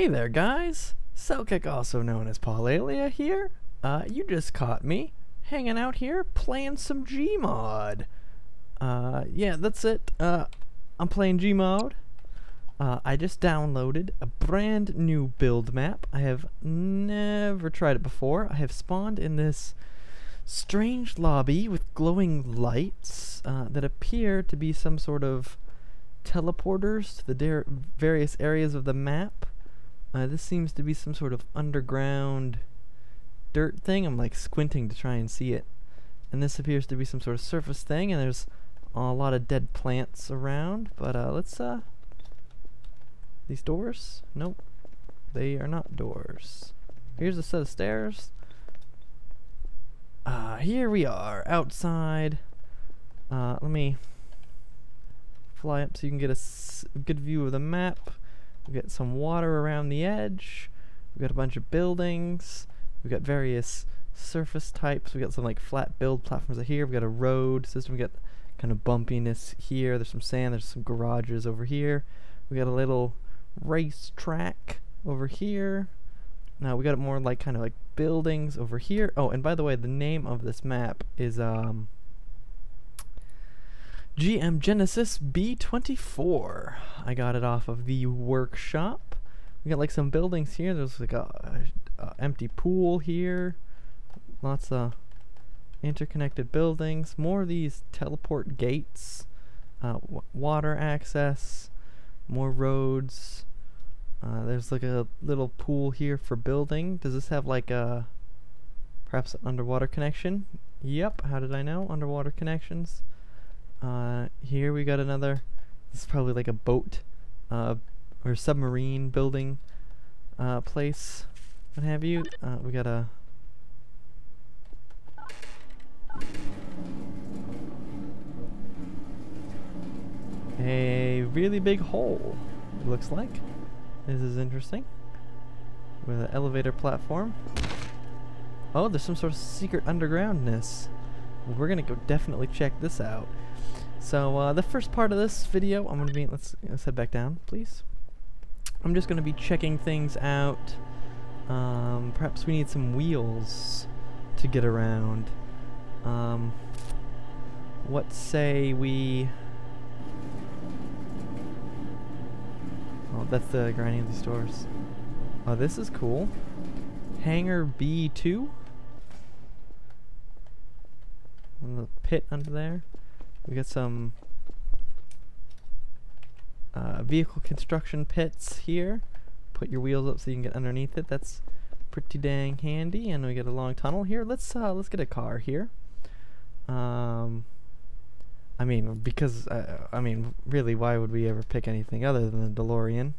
Hey there, guys! Cellkick, also known as Paulaelia here. You just caught me hanging out here playing some GMod. Yeah, that's it. I'm playing GMod. I just downloaded a brand new build map. I have never tried it before. I have spawned in this strange lobby with glowing lights that appear to be some sort of teleporters to the various areas of the map. This seems to be some sort of underground dirt thing. I'm like squinting to try and see it. And this appears to be some sort of surface thing, and there's a lot of dead plants around. But let's these doors? Nope. They are not doors. Here's a set of stairs. Here we are, outside. Let me fly up so you can get a good view of the map. We got some water around the edge. We got a bunch of buildings. We got various surface types. We got some like flat build platforms here. We got a road system. We got kind of bumpiness here. There's some sand. There's some garages over here. We got a little race track over here. Now we got more like kind of like buildings over here. Oh, and by the way, the name of this map is GM Genesis B24. I got it off of the workshop. We got like some buildings here. There's like a empty pool here. Lots of interconnected buildings. More of these teleport gates. Water access. More roads. There's like a little pool here for building. Does this have like a perhaps an underwater connection? Yep. How did I know? Underwater connections. Here we got another, this is probably like a boat or submarine building place, what have you. We got a really big hole, it looks like. This is interesting. With an elevator platform. Oh, there's some sort of secret undergroundness. Well, we're gonna go definitely check this out. So the first part of this video, I'm gonna be, let's head back down, please. I'm just gonna be checking things out. Perhaps we need some wheels to get around. What say we? Oh, that's the grinding of these doors. Oh, this is cool. Hangar B2. And the pit under there. We got some vehicle construction pits here. Put your wheels up so you can get underneath it. That's pretty dang handy. And we got a long tunnel here. Let's get a car here. I mean, because I mean, really, why would we ever pick anything other than the DeLorean?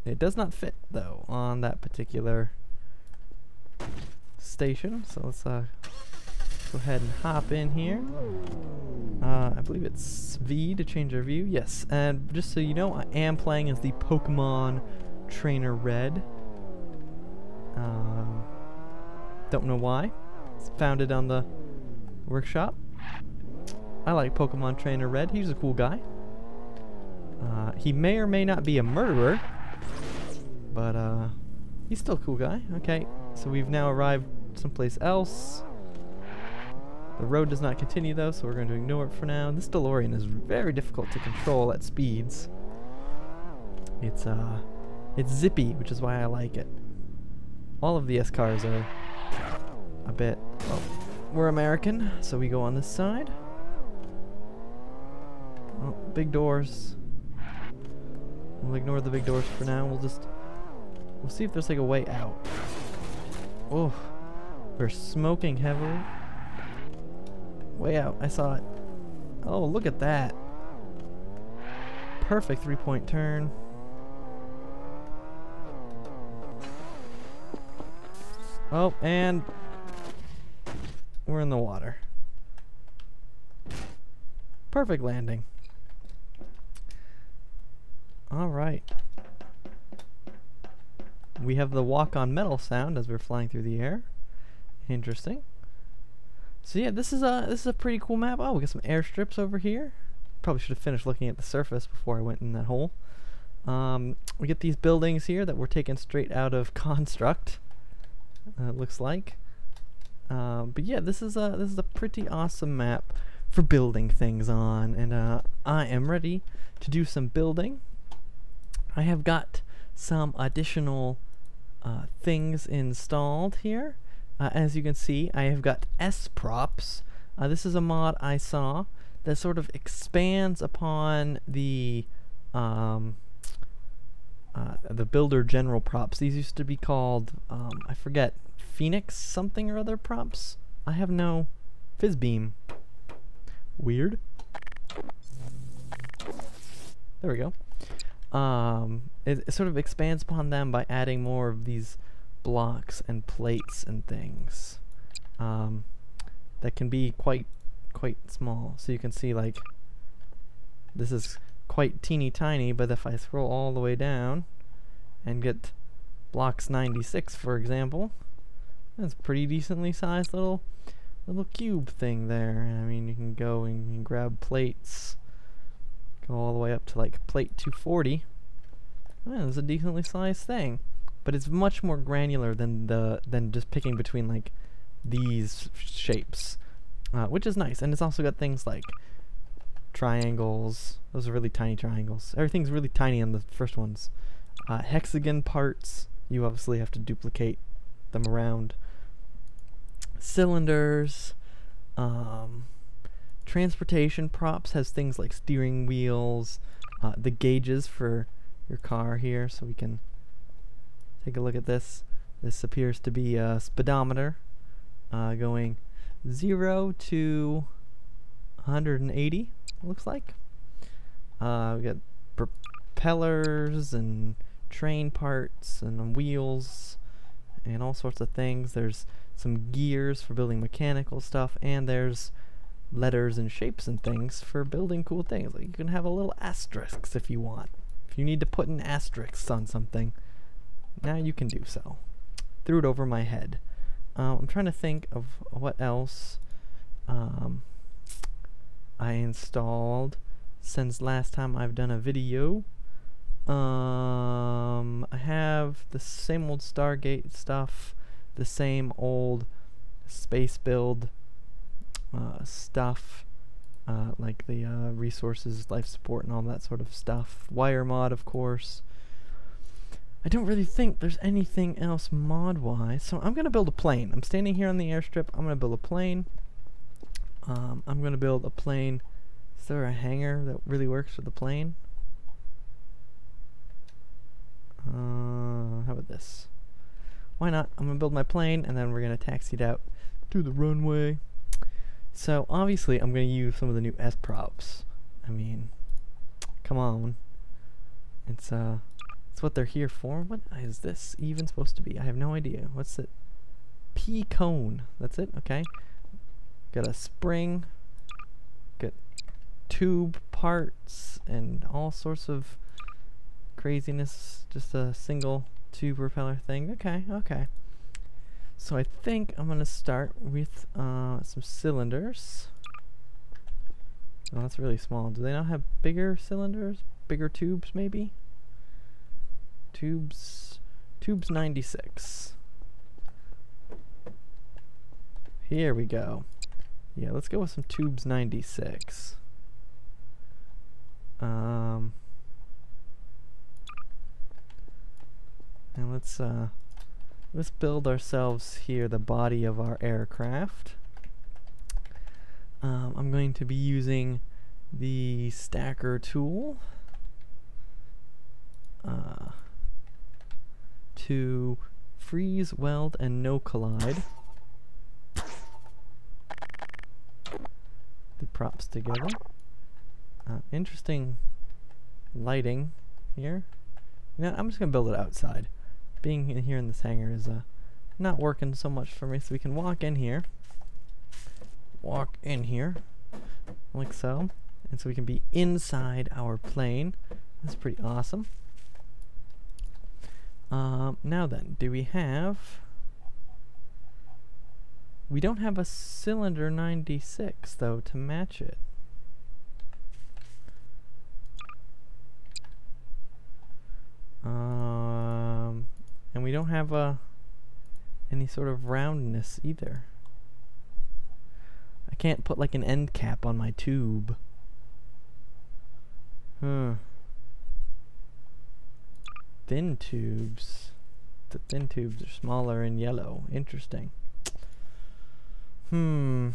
It does not fit though on that particular station. So let's go ahead and hop in here. I believe it's V to change our view. Yes, and just so you know, I am playing as the Pokemon Trainer Red. Don't know why. It's founded on the workshop. I like Pokemon Trainer Red. He's a cool guy. He may or may not be a murderer, but he's still a cool guy. Okay, so we've now arrived someplace else. The road does not continue though, so we're going to ignore it for now. This DeLorean is very difficult to control at speeds. It's zippy, which is why I like it. All of the S cars are a bit, well, we're American, so we go on this side. Oh, big doors. We'll ignore the big doors for now. We'll see if there's like a way out. Oh, we're smoking heavily. Way out, I saw it. Oh, look at that. Perfect 3-point turn. Oh, and we're in the water. Perfect landing. Alright. We have the walk on metal sound as we're flying through the air. Interesting. So yeah, this is a pretty cool map. Oh, we got some airstrips over here. Probably should have finished looking at the surface before I went in that hole. We get these buildings here that were taken straight out of Construct. It looks like. But yeah, this is a pretty awesome map for building things on, and I am ready to do some building. I have got some additional things installed here. As you can see, I have got S props. This is a mod I saw that sort of expands upon the builder general props. These used to be called, I forget, Phoenix something or other props. I have no fizz beam. Weird. There we go. It sort of expands upon them by adding more of these blocks and plates and things that can be quite small. So you can see, like, this is quite teeny tiny, but if I scroll all the way down and get blocks 96, for example, that's a pretty decently sized little cube thing there. I mean, you can go and you can grab plates, go all the way up to like plate 240. That's a decently sized thing, but it's much more granular than just picking between like these shapes, which is nice. And it's also got things like triangles. Those are really tiny triangles. Everything's really tiny on the first ones. Hexagon parts, you obviously have to duplicate them around. Cylinders. Transportation props has things like steering wheels, the gauges for your car here, so we can take a look at this. This appears to be a speedometer going 0 to 180, it looks like. We got propellers and train parts and wheels and all sorts of things. There's some gears for building mechanical stuff, and there's letters and shapes and things for building cool things. Like, you can have a little asterisks if you want. If you need to put an asterisk on something, now you can do so. Threw it over my head. I'm trying to think of what else I installed since last time I've done a video. I have the same old Stargate stuff, the same old space build stuff, like the resources, life support, and all that sort of stuff. GarrysMod, of course. I don't really think there's anything else mod-wise, so I'm gonna build a plane. I'm standing here on the airstrip. I'm gonna build a plane. I'm gonna build a plane. Is there a hangar that really works for the plane? How about this? Why not? I'm gonna build my plane, and then we're gonna taxi it out to the runway. So obviously I'm gonna use some of the new S props. I mean, come on. It's what they're here for. What is this even supposed to be? I have no idea. What's it? P cone. That's it? Okay. Got a spring. Got tube parts and all sorts of craziness. Just a single tube propeller thing. Okay, okay. So I think I'm gonna start with some cylinders. Oh, that's really small. Do they not have bigger cylinders? Bigger tubes, maybe? Tubes 96. Here we go. Yeah, let's go with some tubes 96. And let's build ourselves here the body of our aircraft. I'm going to be using the stacker tool to freeze, weld, and no collide the props together. Interesting lighting here. You know, I'm just gonna build it outside. Being in here in this hangar is not working so much for me, so we can walk in here like so, and so we can be inside our plane. That's pretty awesome. Now then, do we have... We don't have a cylinder 96 though to match it. And we don't have any sort of roundness either. I can't put like an end cap on my tube. Thin tubes. The thin tubes are smaller and yellow. Interesting. Maybe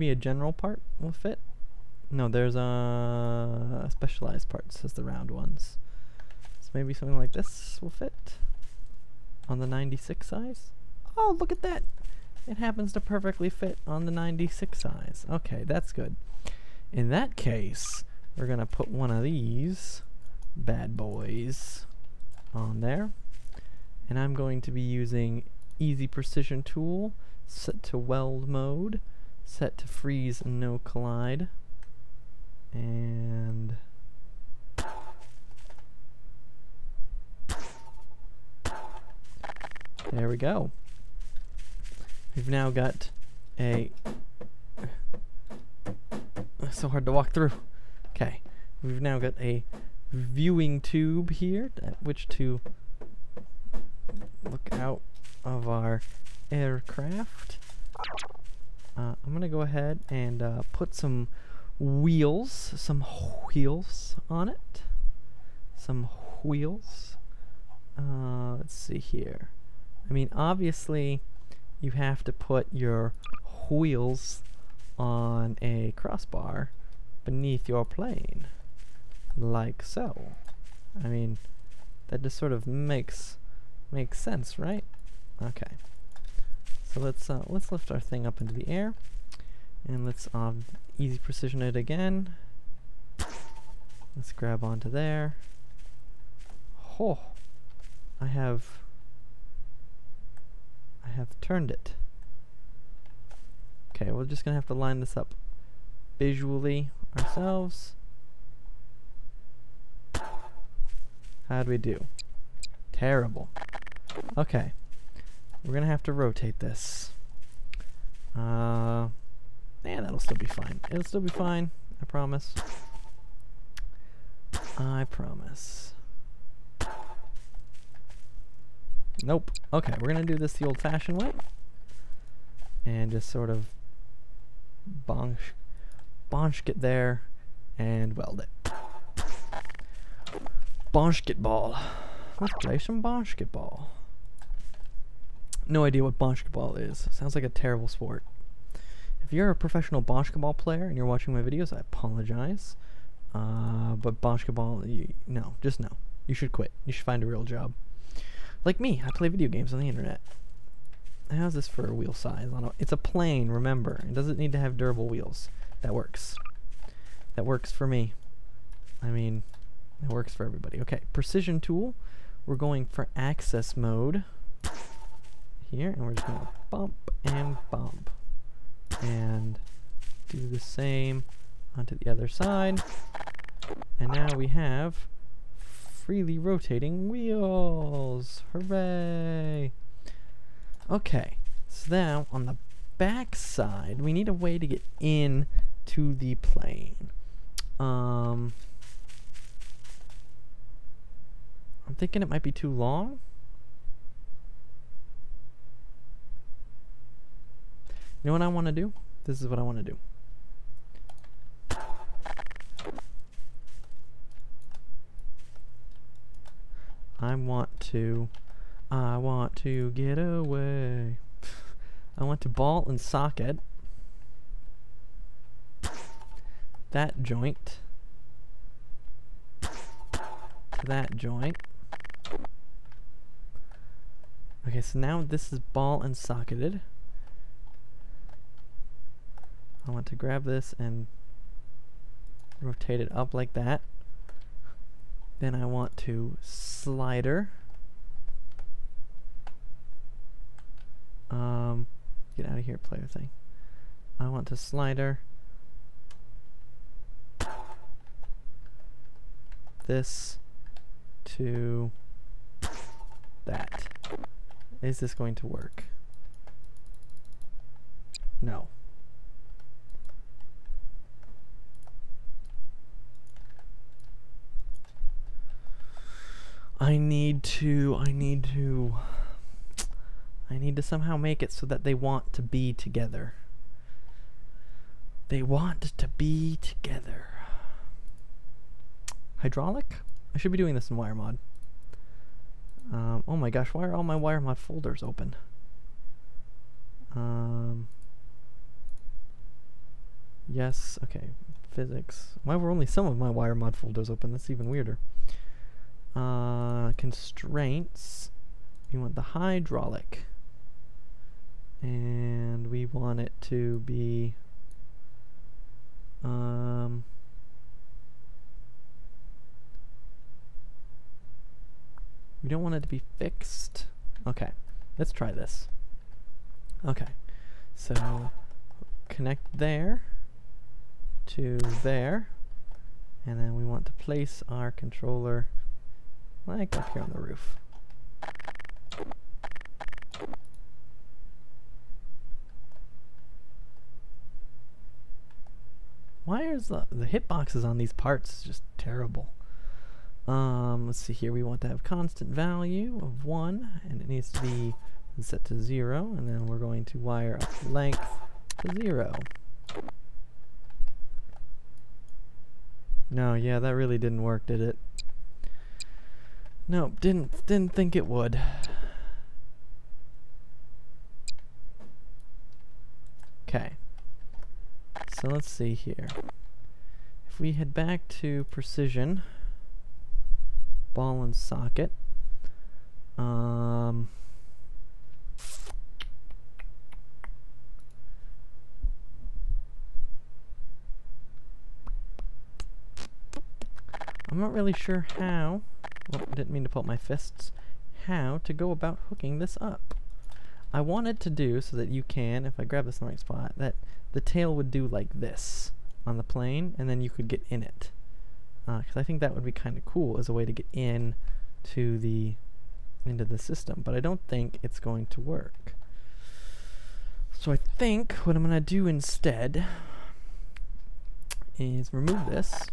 a general part will fit? No, there's specialized parts as the round ones. So maybe something like this will fit on the 96 size. Oh, look at that! It happens to perfectly fit on the 96 size. Okay, that's good. In that case, we're gonna put one of these bad boys on there. And I'm going to be using Easy Precision Tool, set to weld mode, set to freeze and no collide. And there we go. We've now got a... It's so hard to walk through. Okay, we've now got a viewing tube here at which to look out of our aircraft. I'm gonna go ahead and put some wheels on it. Some wheels. Let's see here. I mean, obviously, you have to put your wheels on a crossbar beneath your plane, like so. I mean, that just sort of makes sense, right? Okay. So let's lift our thing up into the air, and let's easy precision it again. Let's grab onto there. Oh, I have turned it. Okay, we're just gonna have to line this up visually ourselves. How'd we do? Terrible. Okay, we're gonna have to rotate this. Yeah, that'll still be fine. It'll still be fine. I promise. I promise. Nope. Okay, we're gonna do this the old-fashioned way, and just sort of bonk it there and weld it. Basketball. Let's play some basketball. No idea what basketball is. Sounds like a terrible sport. If you're a professional basketball player and you're watching my videos, I apologize. But basketball, no, just no. You should quit. You should find a real job. Like me, I play video games on the internet. How's this for a wheel size? It's a plane, remember. It doesn't need to have durable wheels. That works. That works for me. I mean, it works for everybody. Okay, precision tool. We're going for access mode here, and we're just going to bump and bump. And do the same onto the other side. And now we have freely rotating wheels. Hooray! Okay, so now on the back side, we need a way to get in to the plane. I'm thinking it might be too long. You know what I want to do? This is what I want to do. I want to get away. I want to ball and socket that joint to that joint. Okay, so now this is ball and socketed. I want to grab this and rotate it up like that. Then I want to slider. Get out of here, player thing. I want to slider this to that. Is this going to work? No. I need to somehow make it so that they want to be together. They want to be together. Hydraulic? I should be doing this in GarrysMod. Oh my gosh, why are all my GarrysMod folders open? Yes, okay. Physics. Why were only some of my GarrysMod folders open? That's even weirder. Constraints. We want the hydraulic. And we want it to be we don't want it to be fixed. Okay, let's try this. Okay, so connect there to there, and then we want to place our controller like up here on the roof. Why is the hitboxes on these parts just terrible? Let's see here. We want to have constant value of 1, and it needs to be set to 0, and then we're going to wire up length to 0. No, yeah, that really didn't work, did it? Nope, didn't think it would. Okay. So let's see here. If we head back to precision, ball and socket, I'm not really sure how, well, I didn't mean to pull up my fists, how to go about hooking this up. I wanted to do so that you can, if I grab this in the right spot, that the tail would do like this on the plane, and then you could get in it. Because I think that would be kind of cool as a way to get in to into the system, but I don't think it's going to work. So I think what I'm going to do instead is remove this,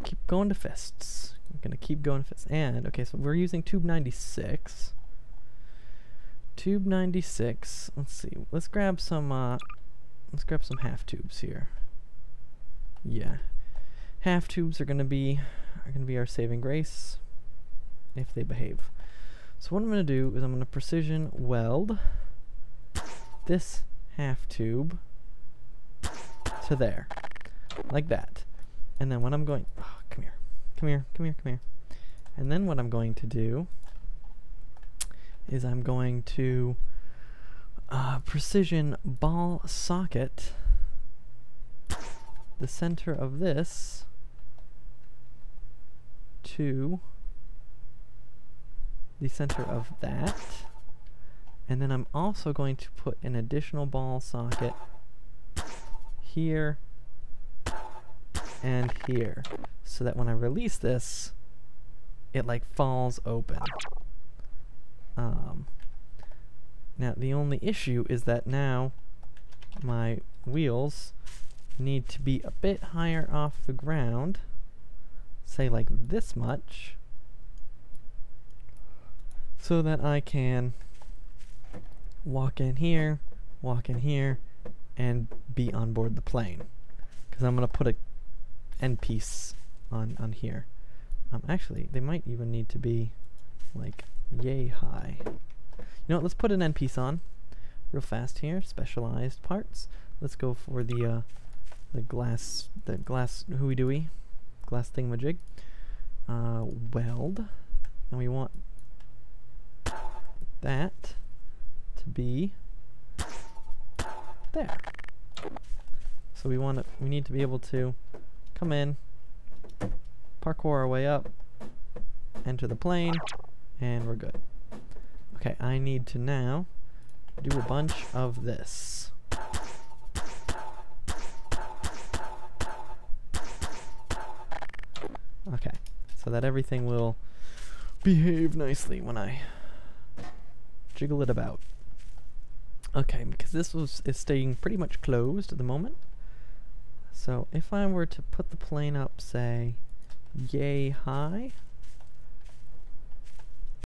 keep going to fists. I'm going to keep going to fists, and okay, so we're using tube 96. Tube 96. Let's see. Let's grab some half tubes here. Yeah, half tubes are gonna be our saving grace if they behave. So what I'm gonna do is I'm gonna precision weld this half tube to there, like that. And then what I'm going, oh, come here, and then what I'm going to do is I'm going to precision ball socket the center of this to the center of that, and then I'm also going to put an additional ball socket here and here, so that when I release this, it like falls open. Now the only issue is that now my wheels need to be a bit higher off the ground, say like this much, so that I can walk in here, and be on board the plane. Because I'm going to put an end piece on here. Actually, they might even need to be like yay high. You know what, let's put an end piece on real fast here. Specialized parts. Let's go for the glass hooey dooey, glass thingamajig. Weld, and we want that to be there. So we need to be able to come in, parkour our way up, enter the plane, and we're good. Okay, I need to now do a bunch of this. Okay, so that everything will behave nicely when I jiggle it about. Okay, because this is staying pretty much closed at the moment. So if I were to put the plane up, say, yay high,